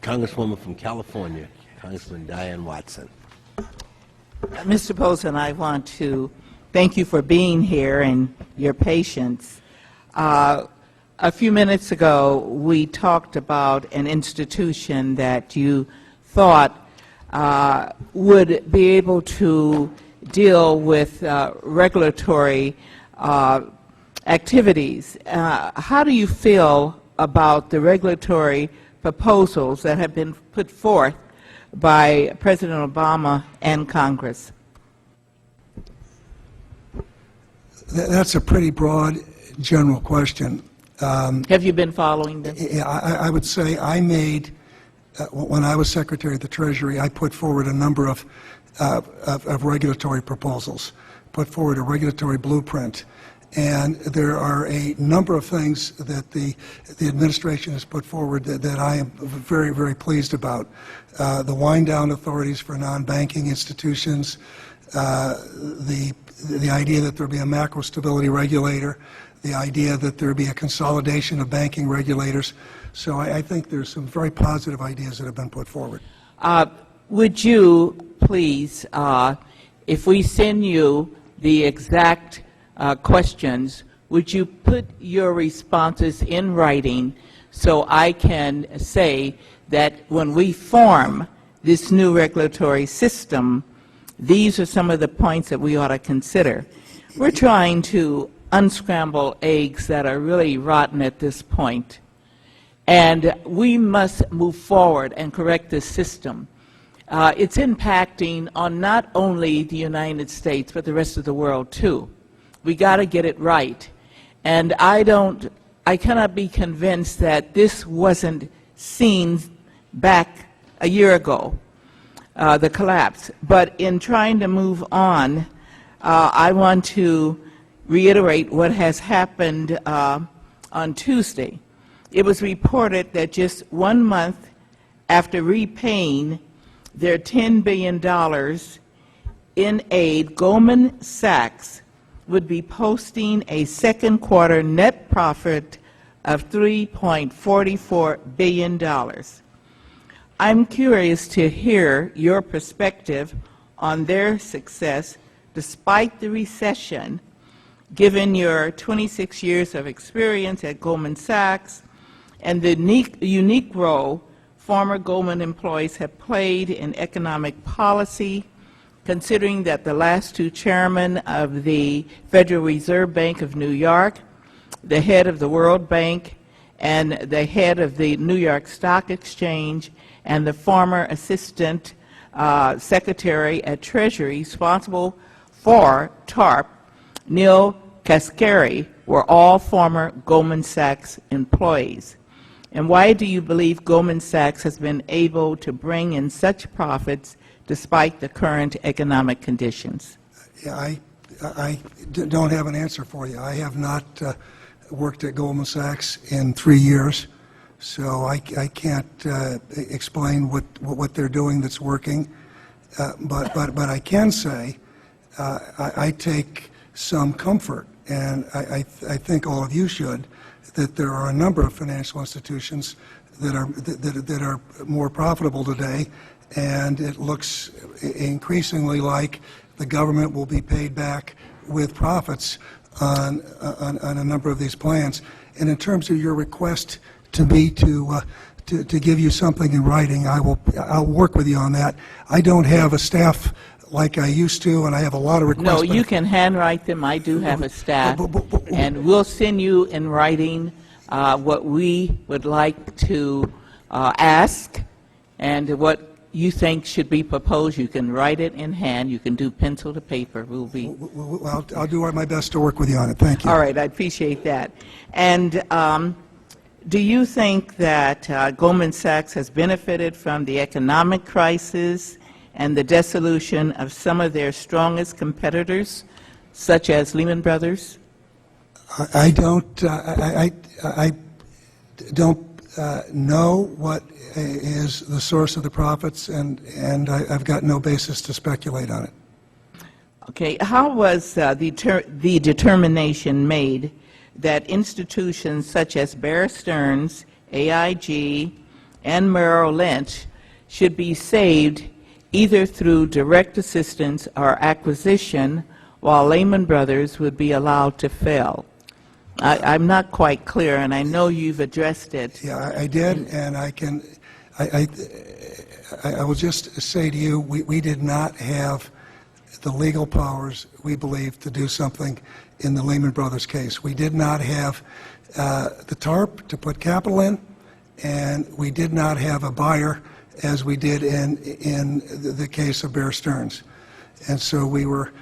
Congresswoman from California, Congressman Diane Watson. Mr. Paulson, I want to thank you for being here and your patience. A few minutes ago, we talked about an institution that you thought would be able to deal with regulatory activities. How do you feel about the regulatory proposals that have been put forth by President Obama and Congress? That's a pretty broad, general question. Have you been following them? I would say I made, when I was Secretary of the Treasury, I put forward a number of regulatory proposals, put forward a regulatory blueprint. And there are a number of things that the administration has put forward that I am very, very pleased about. The wind-down authorities for non-banking institutions, the idea that there be a macro stability regulator, the idea that there be a consolidation of banking regulators. So I think there's some very positive ideas that have been put forward. Would you please, if we send you the exact questions, would you put your responses in writing so I can say that when we form this new regulatory system, these are some of the points that we ought to consider? We're trying to unscramble eggs that are really rotten at this point, and we must move forward and correct this system. It's impacting on not only the United States, but the rest of the world, too. We got to get it right. And I cannot be convinced that this wasn't seen back a year ago, the collapse. But in trying to move on, I want to reiterate what has happened on Tuesday. It was reported that just 1 month after repaying their $10 billion in aid, Goldman Sachs would be posting a second quarter net profit of $3.44 billion. I'm curious to hear your perspective on their success despite the recession, given your 26 years of experience at Goldman Sachs and the unique role former Goldman employees have played in economic policy, considering that the last two chairmen of the Federal Reserve Bank of New York, the head of the World Bank, and the head of the New York Stock Exchange, and the former assistant secretary at Treasury responsible for TARP, Neil Kashkari, were all former Goldman Sachs employees. And why do you believe Goldman Sachs has been able to bring in such profits despite the current economic conditions? Yeah, I don't have an answer for you. I have not worked at Goldman Sachs in 3 years, so I can't explain what they're doing that's working. But I can say I take some comfort, and I think all of you should, that there are a number of financial institutions that are more profitable today, and it looks increasingly like the government will be paid back with profits on a number of these plans. And in terms of your request to me to give you something in writing, I'll work with you on that. I don't have a staff like I used to, and I have a lot of requests. No, you can handwrite them. I do have a staff, and we'll send you in writing what we would like to ask and what you think should be proposed. You can write it in hand. You can do pencil to paper. We'll be. Well, I'll do my best to work with you on it. Thank you. All right, I appreciate that. And do you think that Goldman Sachs has benefited from the economic crisis and the dissolution of some of their strongest competitors, such as Lehman Brothers? I don't know what is the source of the profits, and I've got no basis to speculate on it. Okay. How was the determination made that institutions such as Bear Stearns, AIG, and Merrill Lynch should be saved either through direct assistance or acquisition, while Lehman Brothers would be allowed to fail. I'm not quite clear, and I know you've addressed it. Yeah, I did, and I will just say to you, we did not have the legal powers, we believe, to do something in the Lehman Brothers case. We did not have the TARP to put capital in, and we did not have a buyer as we did in the case of Bear Stearns. And so we were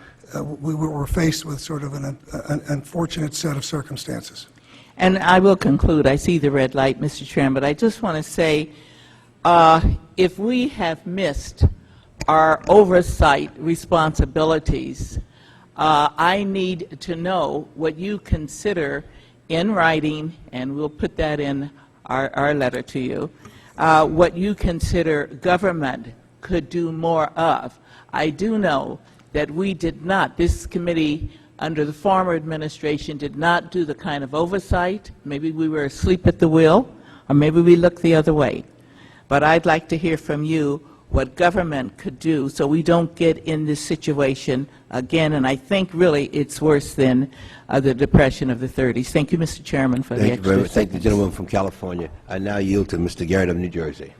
faced with sort of an unfortunate set of circumstances. And I will conclude. I see the red light, Mr. Chairman, but I just want to say, if we have missed our oversight responsibilities, I need to know what you consider in writing, and we'll put that in our letter to you, what you consider government could do more of. I do know that we did not, this committee under the former administration did not do the kind of oversight. Maybe we were asleep at the wheel, or maybe we looked the other way. But I'd like to hear from you what government could do so we don't get in this situation again, and I think really it's worse than the Depression of the 30s. Thank you, Mr. Chairman, for the Thank you extra very much. Thank the seconds. gentleman from California. I now yield to Mr. Garrett of New Jersey.